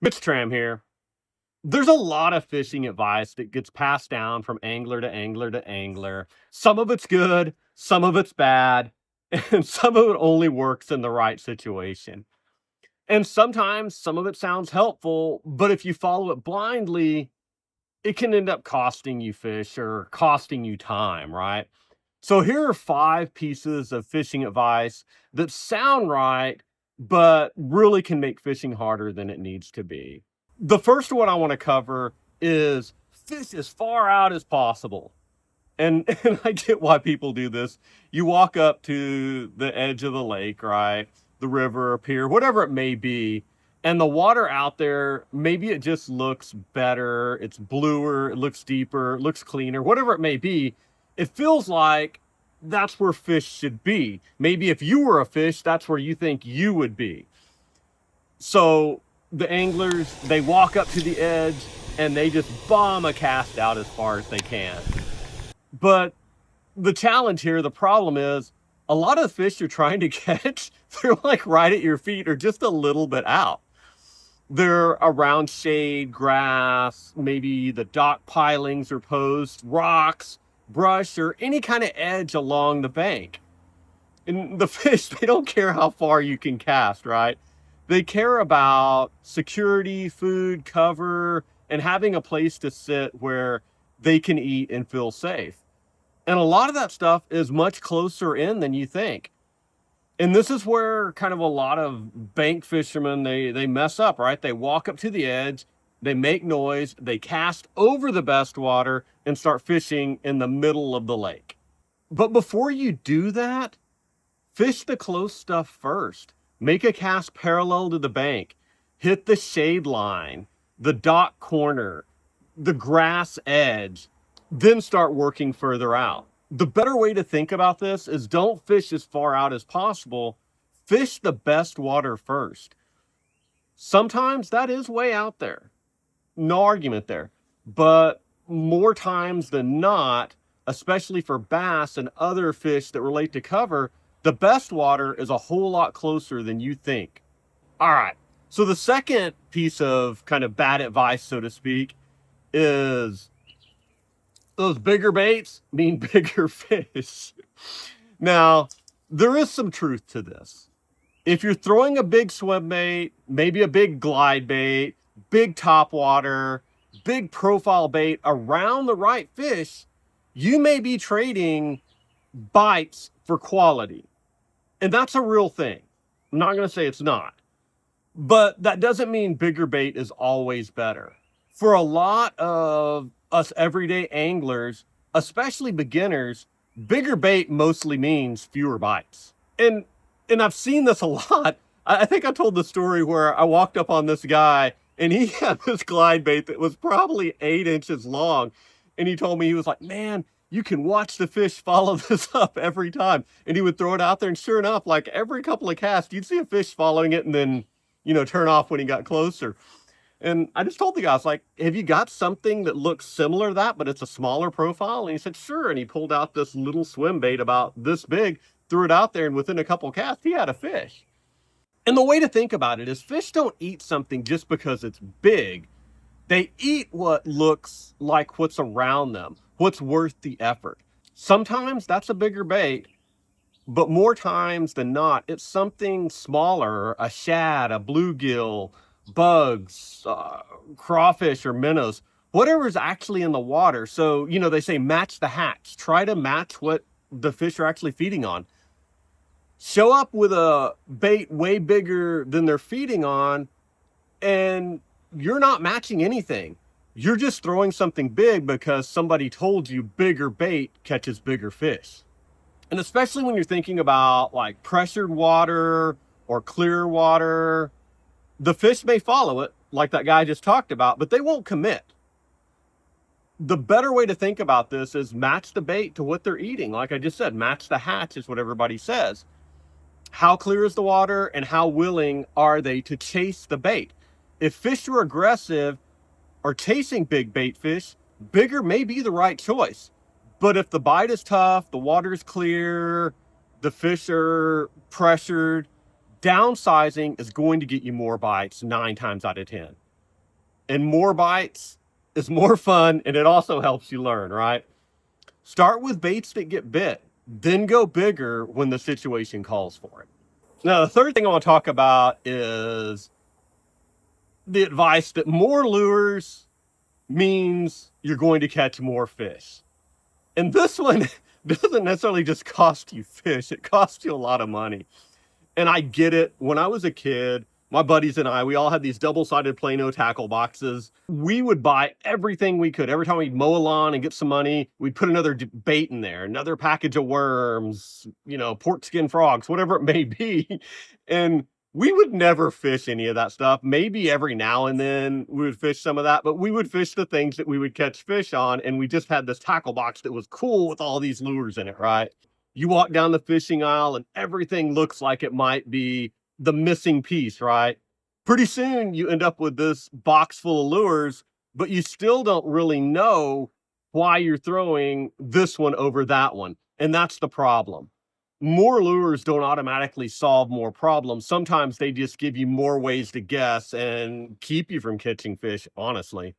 Mitch Tram here. There's a lot of fishing advice that gets passed down from angler to angler to angler. Some of it's good, some of it's bad, and some of it only works in the right situation. And sometimes some of it sounds helpful, but if you follow it blindly, it can end up costing you fish or costing you time, right? So here are 5 pieces of fishing advice that sound right, but really can make fishing harder than it needs to be. The first one I want to cover is fish as far out as possible. And, and I get why people do this. You walk up to the edge of the lake, right? The river, a pier, whatever it may be. And the water out there, maybe it just looks better. It's bluer, it looks deeper, it looks cleaner, whatever it may be. It feels like that's where fish should be. Maybe if you were a fish, that's where you think you would be. So the anglers, they walk up to the edge and they just bomb a cast out as far as they can. But the challenge here, the problem is a lot of the fish you're trying to catch, they're like right at your feet or just a little bit out. They're around shade, grass, maybe the dock pilings or posts, rocks, brush, or any kind of edge along the bank. And the fish, they don't care how far you can cast, right? They care about security, food, cover, and having a place to sit where they can eat and feel safe. And a lot of that stuff is much closer in than you think. And this is where kind of a lot of bank fishermen they mess up, right? They walk up to the edge, they make noise, they cast over the best water and start fishing in the middle of the lake. But before you do that, fish the close stuff first. Make a cast parallel to the bank. Hit the shade line, the dock corner, the grass edge, then start working further out. The better way to think about this is don't fish as far out as possible. Fish the best water first. Sometimes that is way out there. No argument there. But more times than not, especially for bass and other fish that relate to cover, the best water is a whole lot closer than you think. All right. So the second piece of kind of bad advice, so to speak, is those bigger baits mean bigger fish. Now, there is some truth to this. If you're throwing a big swim bait, maybe a big glide bait, big top water, big profile bait around the right fish, you may be trading bites for quality. And that's a real thing. I'm not going to say it's not. But that doesn't mean bigger bait is always better. For a lot of us everyday anglers, especially beginners, bigger bait mostly means fewer bites. And I've seen this a lot. I think I told the story where I walked up on this guy and he had this glide bait that was probably 8 inches long. And he told me, he was like, man, you can watch the fish follow this up every time. And he would throw it out there. And sure enough, like every couple of casts, you'd see a fish following it and then, turn off when he got closer. And I just told the guy, I was like, have you got something that looks similar to that, but it's a smaller profile? And he said, sure. And he pulled out this little swim bait about this big, threw it out there, and within a couple casts, he had a fish. And the way to think about it is fish don't eat something just because it's big. They eat what looks like what's around them, what's worth the effort. Sometimes that's a bigger bait, but more times than not, it's something smaller, a shad, a bluegill, bugs, crawfish or minnows, whatever's actually in the water. So, they say match the hatch. Try to match what the fish are actually feeding on. Show up with a bait way bigger than they're feeding on, and you're not matching anything. You're just throwing something big because somebody told you bigger bait catches bigger fish. And especially when you're thinking about like pressured water or clear water, the fish may follow it, like that guy just talked about, but they won't commit. The better way to think about this is match the bait to what they're eating. Like I just said, match the hatch is what everybody says. How clear is the water and how willing are they to chase the bait? If fish are aggressive or chasing big bait fish, bigger may be the right choice. But if the bite is tough, the water is clear, the fish are pressured, downsizing is going to get you more bites 9 times out of 10. And more bites is more fun, and it also helps you learn, right? Start with baits that get bit, then go bigger when the situation calls for it. Now, the third thing I want to talk about is the advice that more lures means you're going to catch more fish. And this one doesn't necessarily just cost you fish, it costs you a lot of money. And I get it. When I was a kid, my buddies and I, we all had these double-sided Plano tackle boxes. We would buy everything we could. Every time we'd mow a lawn and get some money, we'd put another bait in there, another package of worms, pork skin frogs, whatever it may be. And we would never fish any of that stuff. Maybe every now and then we would fish some of that, but we would fish the things that we would catch fish on. And we just had this tackle box that was cool with all these lures in it, right? You walk down the fishing aisle and everything looks like it might be the missing piece, right? Pretty soon you end up with this box full of lures, but you still don't really know why you're throwing this one over that one. And that's the problem. More lures don't automatically solve more problems. Sometimes they just give you more ways to guess and keep you from catching fish, honestly.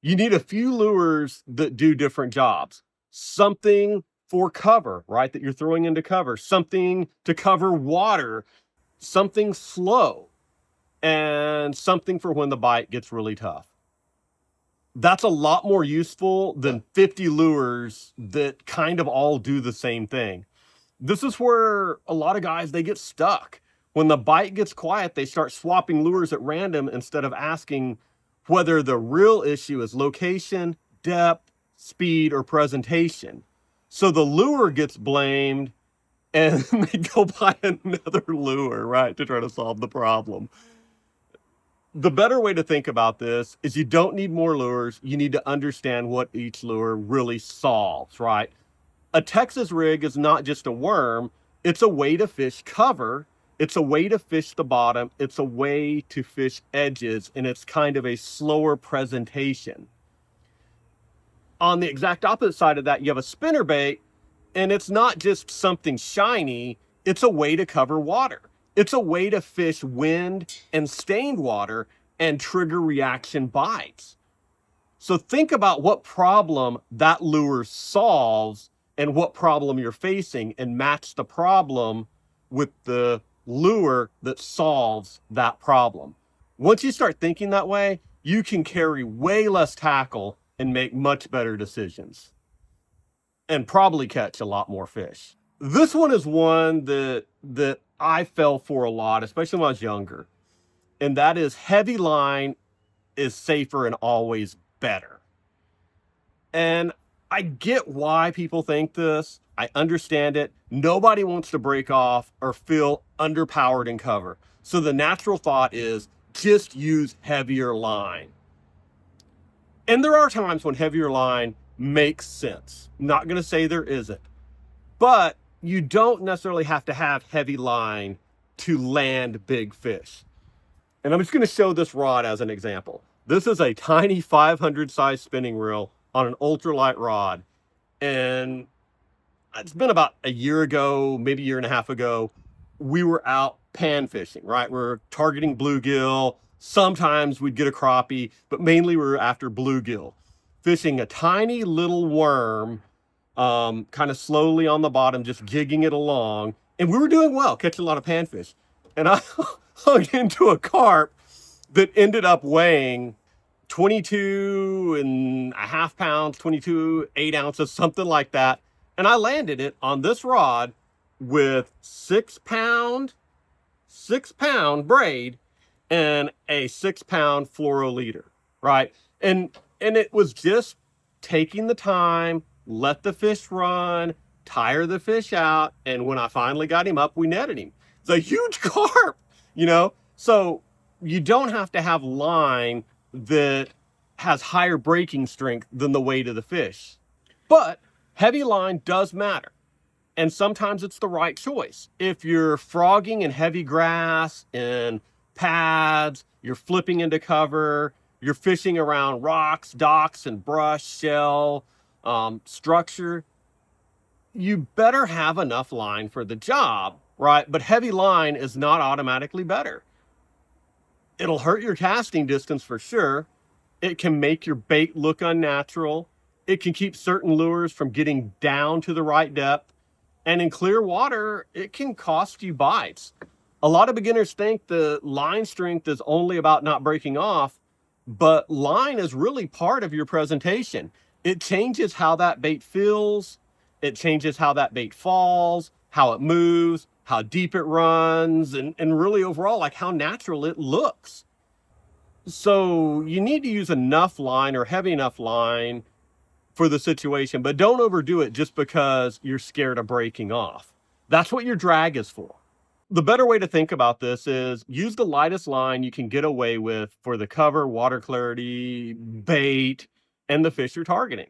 You need a few lures that do different jobs. Something for cover, right? That you're throwing into cover, something to cover water, something slow, and something for when the bite gets really tough. That's a lot more useful than 50 lures that kind of all do the same thing. This is where a lot of guys, they get stuck. When the bite gets quiet, they start swapping lures at random instead of asking whether the real issue is location, depth, speed, or presentation. So the lure gets blamed and they go buy another lure, right, to try to solve the problem. The better way to think about this is you don't need more lures. You need to understand what each lure really solves, right? A Texas rig is not just a worm. It's a way to fish cover. It's a way to fish the bottom. It's a way to fish edges, and it's kind of a slower presentation. On the exact opposite side of that, you have a spinnerbait, and it's not just something shiny. It's a way to cover water. It's a way to fish wind and stained water and trigger reaction bites. So think about what problem that lure solves and what problem you're facing, and match the problem with the lure that solves that problem. Once you start thinking that way, you can carry way less tackle and make much better decisions and probably catch a lot more fish. This one is one that I fell for a lot, especially when I was younger. And that is, heavy line is safer and always better. And I get why people think this. I understand it. Nobody wants to break off or feel underpowered in cover. So the natural thought is just use heavier line. And there are times when heavier line makes sense. I'm not going to say there isn't. But you don't necessarily have to have heavy line to land big fish. And I'm just going to show this rod as an example. This is a tiny 500 size spinning reel on an ultralight rod. And it's been about a year ago, maybe a year and a half ago, we were out pan fishing, right? We're targeting bluegill. Sometimes we'd get a crappie, but mainly we were after bluegill. Fishing a tiny little worm, kind of slowly on the bottom, just jigging it along. And we were doing well, catching a lot of panfish. And I hung into a carp that ended up weighing 22 and a half pounds, 22, 8 ounces, something like that. And I landed it on this rod with 6 pound braid and a 6 pound fluoro leader, right? And it was just taking the time, let the fish run, tire the fish out. And when I finally got him up, we netted him. It's a huge carp, So you don't have to have line that has higher breaking strength than the weight of the fish. But heavy line does matter. And sometimes it's the right choice. If you're frogging in heavy grass and pads, you're flipping into cover, you're fishing around rocks, docks, and brush, shell, structure, you better have enough line for the job, right? But heavy line is not automatically better. It'll hurt your casting distance for sure. It can make your bait look unnatural. It can keep certain lures from getting down to the right depth. And in clear water, it can cost you bites. A lot of beginners think the line strength is only about not breaking off, but line is really part of your presentation. It changes how that bait feels. It changes how that bait falls, how it moves, how deep it runs, and really overall, like how natural it looks. So you need to use enough line or heavy enough line for the situation, but don't overdo it just because you're scared of breaking off. That's what your drag is for. The better way to think about this is use the lightest line you can get away with for the cover, water clarity, bait, and the fish you're targeting.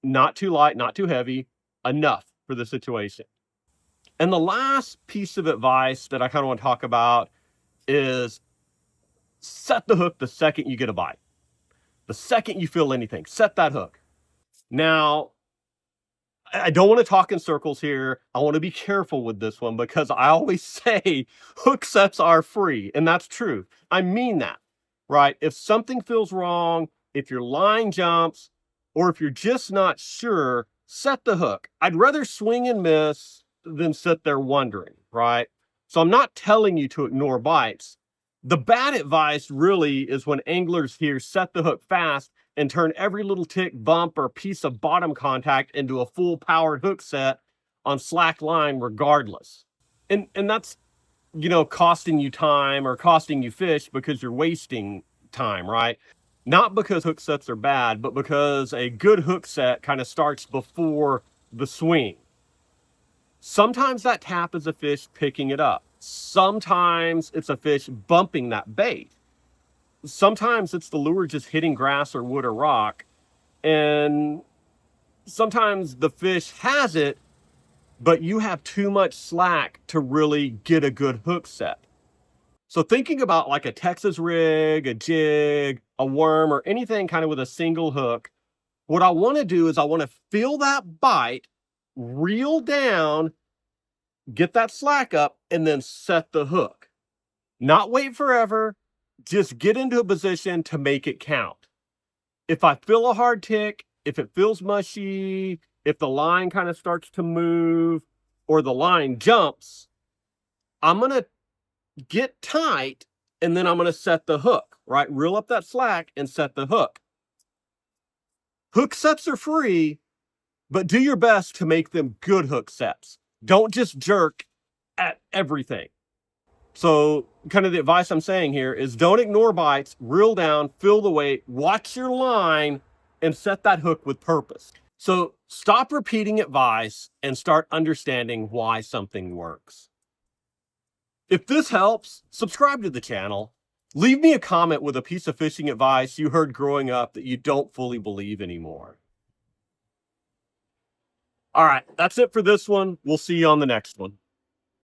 Not too light, not too heavy, enough for the situation. And the last piece of advice that I kind of want to talk about is set the hook the second you get a bite. The second you feel anything, set that hook. Now, I don't want to talk in circles here. I want to be careful with this one because I always say hook sets are free, and that's true. I mean that, right? If something feels wrong, if your line jumps, or if you're just not sure, set the hook. I'd rather swing and miss than sit there wondering, right? So I'm not telling you to ignore bites. The bad advice really is when anglers here set the hook fast and turn every little tick, bump, or piece of bottom contact into a full powered hook set on slack line regardless. And that's, costing you time or costing you fish because you're wasting time, right? Not because hook sets are bad, but because a good hook set kind of starts before the swing. Sometimes that tap is a fish picking it up. Sometimes it's a fish bumping that bait. Sometimes it's the lure just hitting grass or wood or rock. And sometimes the fish has it, but you have too much slack to really get a good hook set. So thinking about like a Texas rig, a jig, a worm, or anything kind of with a single hook, what I want to do is I want to feel that bite, reel down, get that slack up, and then set the hook. Not wait forever, just get into a position to make it count. If I feel a hard tick, if it feels mushy, if the line kind of starts to move, or the line jumps, I'm going to get tight, and then I'm going to set the hook, right? Reel up that slack and set the hook. Hook sets are free, but do your best to make them good hook sets. Don't just jerk at everything. So kind of the advice I'm saying here is don't ignore bites, reel down, feel the weight, watch your line, and set that hook with purpose. So stop repeating advice and start understanding why something works. If this helps, subscribe to the channel. Leave me a comment with a piece of fishing advice you heard growing up that you don't fully believe anymore. All right, that's it for this one. We'll see you on the next one.